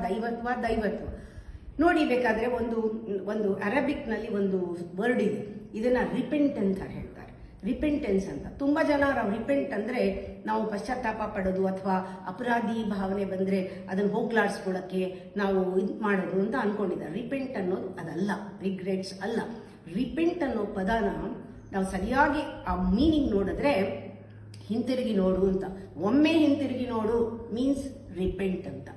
ದೈವತ್ವ ನೋಡಿ. ಬೇಕಾದ್ರೆ ಒಂದು ಅರಬಿಕ್ ನಲ್ಲಿ ಒಂದು ವರ್ಡ್ ಇದೆ, ಇದನ್ನ ರಿಪೆಂಟ್ ಅಂತ ಹೇಳ್ತಾರೆ. ರಿಪೆಂಟೆನ್ಸ್ ಅಂತ. ತುಂಬಾ ಜನ ರಿಪೆಂಟ್ ಅಂದ್ರೆ ನಾವು ಪಶ್ಚಾತ್ತಾಪ ಪಡೋದು ಅಥವಾ ಅಪರಾಧಿ ಭಾವನೆ ಬಂದ್ರೆ ಅದನ್ನ ಹೋಗ್ಲಾಡಿಸ್ಕೊಳಕ್ಕೆ ನಾವು ಇದು ಮಾಡೋದು ಅಂತ ಅನ್ಕೊಂಡಿದ್ದಾರೆ. ರಿಪೆಂಟ್ ಅನ್ನೋದು ಅದಲ್ಲ, ರಿಗ್ರೆಟ್ಸ್ ಅಲ್ಲ. ರಿಪೆಂಟ್ ಅನ್ನೋ ಪದನ ನಾವು ಸರಿಯಾಗಿ ಆ ಮೀನಿಂಗ್ ನೋಡಿದ್ರೆ ಹಿಂತಿರುಗಿ ನೋಡು ಅಂತ. ಒಮ್ಮೆ ಹಿಂತಿರುಗಿ ನೋಡು ಮೀನ್ಸ್ ರಿಪೆಂಟ್ ಅಂತ.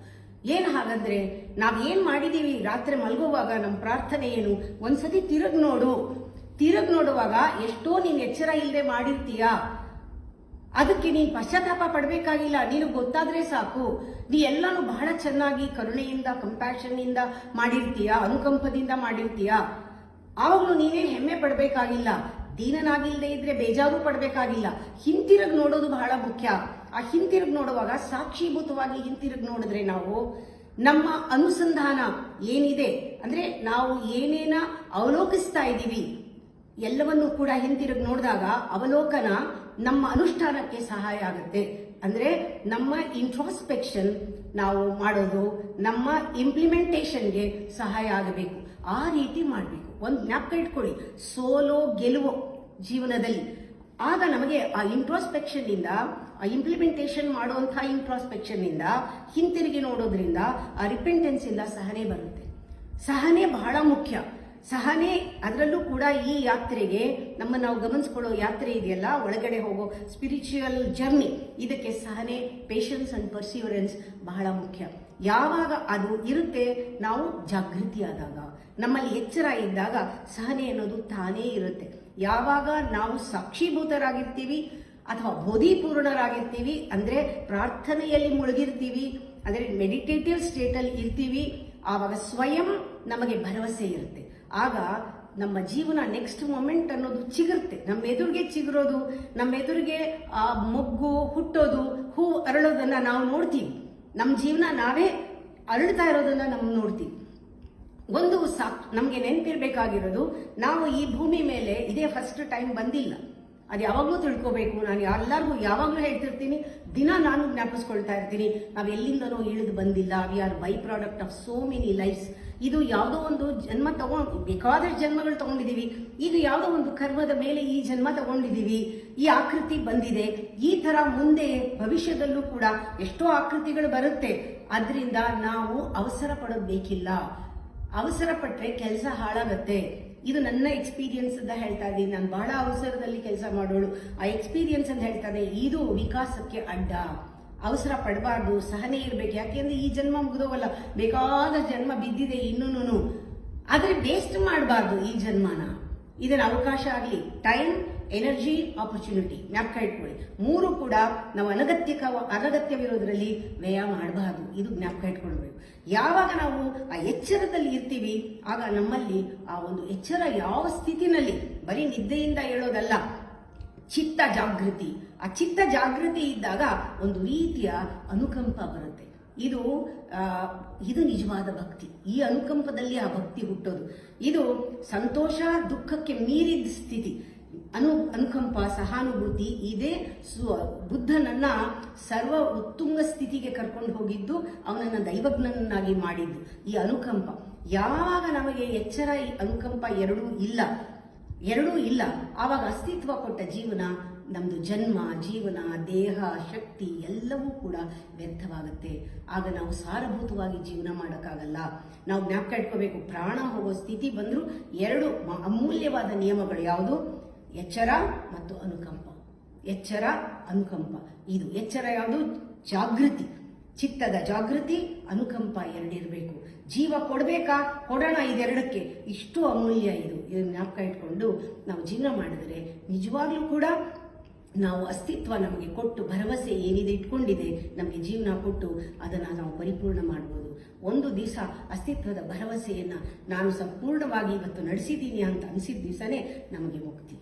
ಏನ್ ಹಾಗಂದ್ರೆ ನಾವೇನ್ ಮಾಡಿದೀವಿ ರಾತ್ರಿ ಮಲಗುವಾಗ ನಮ್ಮ ಪ್ರಾರ್ಥನೆ ಏನು? ಒಂದ್ಸತಿ ತಿರುಗಿ ನೋಡುವಾಗ ಎಷ್ಟೋ ನೀನ್ ಎಚ್ಚರ ಇಲ್ಲದೆ ಮಾಡಿರ್ತೀಯ. ಅದಕ್ಕೆ ನೀನ್ ಪಶ್ಚಾತ್ತಾಪ ಪಡ್ಬೇಕಾಗಿಲ್ಲ, ನೀನು ಗೊತ್ತಾದ್ರೆ ಸಾಕು. ನೀ ಎಲ್ಲಾನು ಬಹಳ ಚೆನ್ನಾಗಿ ಕರುಣೆಯಿಂದ, ಕಂಪ್ಯಾಷನ್ ಇಂದ ಮಾಡಿರ್ತೀಯ, ಅನುಕಂಪದಿಂದ ಮಾಡಿರ್ತೀಯ. ಆವಾಗ್ಲೂ ನೀನೇನ್ ಹೆಮ್ಮೆ ಪಡ್ಬೇಕಾಗಿಲ್ಲ, ದೀನನಾಗಿಲ್ಲದೆ ಇದ್ರೆ ಬೇಜಾರು ಪಡ್ಬೇಕಾಗಿಲ್ಲ. ಹಿಂತಿರುಗಿ ನೋಡೋದು ಬಹಳ ಮುಖ್ಯ. ಆ ಹಿಂತಿರುಗಿ ನೋಡುವಾಗ ಸಾಕ್ಷೀಭೂತವಾಗಿ ಹಿಂತಿರುಗಿ ನೋಡಿದ್ರೆ ನಾವು ನಮ್ಮ ಅನುಸಂಧಾನ ಏನಿದೆ ಅಂದ್ರೆ ನಾವು ಏನೇನ ಅವಲೋಕಿಸ್ತಾ ಇದ್ದೀವಿ ಎಲ್ಲವನ್ನೂ ಕೂಡ ಹಿಂತಿರುಗಿ ನೋಡಿದಾಗ ಅವಲೋಕನ ನಮ್ಮ ಅನುಷ್ಠಾನಕ್ಕೆ ಸಹಾಯ ಆಗುತ್ತೆ. ಅಂದ್ರೆ ನಮ್ಮ ಇಂಟ್ರಾಸ್ಪೆಕ್ಷನ್ ನಾವು ಮಾಡೋದು ನಮ್ಮ ಇಂಪ್ಲಿಮೆಂಟೇಷನ್ಗೆ ಸಹಾಯ ಆಗಬೇಕು. ಆ ರೀತಿ ಮಾಡಬೇಕು. ಒಂದು ಜ್ಞಾಪಕ ಇಟ್ಕೊಳ್ಳಿ, ಸೋಲೋ ಗೆಲುವು ಜೀವನದಲ್ಲಿ. ಆಗ ನಮಗೆ ಆ ಇಂಟ್ರಾಸ್ಪೆಕ್ಷನ್ ಇಂದ, ಆ ಇಂಪ್ಲಿಮೆಂಟೇಷನ್ ಮಾಡುವಂತಹ ಇಂಟ್ರಾಸ್ಪೆಕ್ಷನ್ ಇಂದ ಹಿಂತಿರುಗಿ ನೋಡೋದ್ರಿಂದ ಆ ರಿಪೆಂಟೆನ್ಸ್ ಇಂದ ಸಹನೆ ಬರುತ್ತೆ. ಸಹನೆ ಬಹಳ ಮುಖ್ಯ. ಸಹನೆ ಅದರಲ್ಲೂ ಕೂಡ ಈ ಯಾತ್ರೆಗೆ ನಾವು ಗಮನಿಸ್ಕೊಳ್ಳೋ ಯಾತ್ರೆ ಇದೆಯಲ್ಲ, ಒಳಗಡೆ ಹೋಗೋ ಸ್ಪಿರಿಚುವಲ್ ಜರ್ನಿ, ಇದಕ್ಕೆ ಸಹನೆ, ಪೇಷನ್ಸ್ ಅಂಡ್ ಪರ್ಸಿವರೆನ್ಸ್ ಬಹಳ ಮುಖ್ಯ. ಯಾವಾಗ ಅದು ಇರುತ್ತೆ, ನಾವು ಜಾಗೃತಿ ಆದಾಗ, ನಮ್ಮಲ್ಲಿ ಎಚ್ಚರ ಇದ್ದಾಗ ಸಹನೆ ಅನ್ನೋದು ತಾನೇ ಇರುತ್ತೆ. ಯಾವಾಗ ನಾವು ಸಾಕ್ಷೀಭೂತರಾಗಿರ್ತೀವಿ ಅಥವಾ ಬೋಧಿಪೂರ್ಣರಾಗಿರ್ತೀವಿ ಅಂದ್ರೆ ಪ್ರಾರ್ಥನೆಯಲ್ಲಿ ಮುಳುಗಿರ್ತೀವಿ, ಅಂದ್ರೆ ಮೆಡಿಟೇಟಿವ್ ಸ್ಟೇಟ್ ಅಲ್ಲಿ ಇರ್ತೀವಿ, ಆವಾಗ ಸ್ವಯಂ ನಮಗೆ ಭರವಸೆ ಇರುತ್ತೆ. ಆಗ ನಮ್ಮ ಜೀವನ ನೆಕ್ಸ್ಟ್ ಮೊಮೆಂಟ್ ಅನ್ನೋದು ಚಿಗುರುತ್ತೆ. ನಮ್ಮ ಎದುರಿಗೆ ಚಿಗುರೋದು, ನಮ್ಮ ಎದುರಿಗೆ ಆ ಮೊಗ್ಗು ಹುಟ್ಟೋದು, ಹೂ ಅರಳೋದನ್ನ ನಾವು ನೋಡ್ತೀವಿ. ನಮ್ಮ ಜೀವನ ನಾವೇ ಅರಳ್ತಾ ಇರೋದನ್ನ ನಾವು ನೋಡ್ತೀವಿ. ಒಂದು ನಮ್ಗೆ ನೆನಪಿರ್ಬೇಕಾಗಿರೋದು, ನಾವು ಈ ಭೂಮಿ ಮೇಲೆ ಇದೇ ಫಸ್ಟ್ ಟೈಮ್ ಬಂದಿಲ್ಲ. ಅದು ಯಾವಾಗ್ಲೂ ತಿಳ್ಕೋಬೇಕು. ನಾನು ಎಲ್ಲರಿಗೂ ಯಾವಾಗ್ಲೂ ಹೇಳ್ತಿರ್ತೀನಿ, ದಿನ ನಾನು ಜ್ಞಾಪಿಸ್ಕೊಳ್ತಾ ಇರ್ತೀನಿ, ನಾವ್ ಎಲ್ಲಿಂದನೋ ಇಳಿದು ಬಂದಿಲ್ಲ. We are by product of so many lifes. ಇದು ಯಾವುದೋ ಒಂದು ಜನ್ಮ ಬೇಕಾದಷ್ಟು ಜನ್ಮಗಳು ತಗೊಂಡಿದೀವಿ. ಈಗ ಯಾವುದೋ ಒಂದು ಕರ್ಮದ ಮೇಲೆ ಈ ಜನ್ಮ ತಗೊಂಡಿದೀವಿ, ಈ ಆಕೃತಿ ಬಂದಿದೆ. ಈ ತರ ಮುಂದೆ ಭವಿಷ್ಯದಲ್ಲೂ ಕೂಡ ಎಷ್ಟೋ ಆಕೃತಿಗಳು ಬರುತ್ತೆ. ಅದರಿಂದ ನಾವು ಅವಸರ ಪಡೋದು ಬೇಕಿಲ್ಲ. ಅವಸರ ಪಟ್ರೆ ಕೆಲಸ ಹಾಳಾಗತ್ತೆ. ಇದು ನನ್ನ ಎಕ್ಸ್ಪೀರಿಯನ್ಸ್ ಅಂತ ಹೇಳ್ತಾ ಇದ್ದೀನಿ. ನಾನು ಬಹಳ ಅವಸರದಲ್ಲಿ ಕೆಲಸ ಮಾಡೋಳು. ಆ ಎಕ್ಸ್ಪೀರಿಯನ್ಸ್ ಅಂತ ಹೇಳ್ತಾನೆ, ಇದು ವಿಕಾಸಕ್ಕೆ ಅಡ್ಡ. ಅವಸರ ಪಡಬಾರ್ದು, ಸಹನೆ ಇರ್ಬೇಕು. ಯಾಕೆಂದ್ರೆ ಈ ಜನ್ಮ ಮುಗಿದೋಗಲ್ಲ, ಬೇಕಾದ ಜನ್ಮ ಬಿದ್ದಿದೆ ಇನ್ನೂನು. ಆದ್ರೆ ವೇಸ್ಟ್ ಮಾಡಬಾರ್ದು ಈ ಜನ್ಮನ. ಇದನ್ನ ಅವಕಾಶ ಆಗಲಿ, ಟೈಮ್, ಎನರ್ಜಿ, ಆಪರ್ಚುನಿಟಿ ಜ್ಞಾಪಕ ಇಟ್ಕೊಳ್ಳಿ. ಮೂರು ಕೂಡ ನಾವು ಅನಗತ್ಯವಿರೋದ್ರಲ್ಲಿ ವ್ಯಯ ಮಾಡಬಾರ್ದು. ಇದು ಜ್ಞಾಪಕ ಇಟ್ಕೊಳ್ಬೇಕು. ಯಾವಾಗ ನಾವು ಆ ಎಚ್ಚರದಲ್ಲಿ ಇರ್ತೀವಿ, ಆಗ ನಮ್ಮಲ್ಲಿ ಆ ಒಂದು ಎಚ್ಚರ ಯಾವ ಸ್ಥಿತಿನಲ್ಲಿ, ಬರೀ ನಿದ್ದೆಯಿಂದ ಹೇಳೋದಲ್ಲ, ಚಿತ್ತ ಜಾಗೃತಿ. ಆ ಚಿತ್ತ ಜಾಗೃತಿ ಇದ್ದಾಗ ಒಂದು ರೀತಿಯ ಅನುಕಂಪ ಬರುತ್ತೆ. ಇದು ನಿಜವಾದ ಭಕ್ತಿ. ಈ ಅನುಕಂಪದಲ್ಲಿ ಆ ಭಕ್ತಿ ಹುಟ್ಟೋದು. ಇದು ಸಂತೋಷ, ದುಃಖಕ್ಕೆ ಮೀರಿದ ಸ್ಥಿತಿ. ಅನುಕಂಪ, ಸಹಾನುಭೂತಿ ಇದೇ ಬುದ್ಧನನ್ನ ಸರ್ವ ಉತ್ತುಂಗ ಸ್ಥಿತಿಗೆ ಕರ್ಕೊಂಡು ಹೋಗಿದ್ದು, ಅವನನ್ನ ದೈವಜ್ಞನನ್ನಾಗಿ ಮಾಡಿದ್ದು ಈ ಅನುಕಂಪ. ಯಾವಾಗ ನಮಗೆ ಎಚ್ಚರ, ಈ ಅನುಕಂಪ ಎರಡೂ ಇಲ್ಲ, ಆವಾಗ ಅಸ್ತಿತ್ವ ಕೊಟ್ಟ ಜೀವನ, ನಮ್ದು ಜನ್ಮ, ಜೀವನ, ದೇಹ, ಶಕ್ತಿ ಎಲ್ಲವೂ ಕೂಡ ವ್ಯರ್ಥವಾಗುತ್ತೆ. ಆಗ ನಾವು ಸಾರಭೂತವಾಗಿ ಜೀವನ ಮಾಡೋಕ್ಕಾಗಲ್ಲ. ನಾವು ಜ್ಞಾಪಕ ಇಟ್ಕೋಬೇಕು, ಪ್ರಾಣ ಹೋಗೋ ಸ್ಥಿತಿ ಬಂದರೂ ಎರಡು ಅಮೂಲ್ಯವಾದ ನಿಯಮಗಳು ಯಾವುದು? ಎಚ್ಚರ ಮತ್ತು ಅನುಕಂಪ. ಎಚ್ಚರ, ಅನುಕಂಪ. ಇದು ಎಚ್ಚರ ಯಾವುದು? ಜಾಗೃತಿ, ಚಿತ್ತದ ಜಾಗೃತಿ, ಅನುಕಂಪ ಎರಡಿರಬೇಕು. ಜೀವ ಕೊಡ್ಬೇಕಾ? ಕೊಡೋಣ ಇದೆರಡಕ್ಕೆ. ಇಷ್ಟು ಅಮೂಲ್ಯ ಇದು. ಇದನ್ನ ಜ್ಞಾಪಕ ಇಟ್ಕೊಂಡು ನಾವು ಜೀವನ ಮಾಡಿದರೆ ನಿಜವಾಗ್ಲೂ ಕೂಡ ನಾವು ಅಸ್ತಿತ್ವ ನಮಗೆ ಕೊಟ್ಟು, ಭರವಸೆ ಏನಿದೆ ಇಟ್ಕೊಂಡಿದೆ ನಮಗೆ ಜೀವನ ಕೊಟ್ಟು, ಅದನ್ನ ನಾವು ಪರಿಪೂರ್ಣ ಮಾಡ್ಬೋದು. ಒಂದು ದಿವಸ ಅಸ್ತಿತ್ವದ ಭರವಸೆಯನ್ನ ನಾನು ಸಂಪೂರ್ಣವಾಗಿ ಇವತ್ತು ನಡೆಸಿದ್ದೀನಿ ಅಂತ ಅನಿಸಿದ ದಿವಸನೇ ನಮಗೆ ಮುಕ್ತಿ.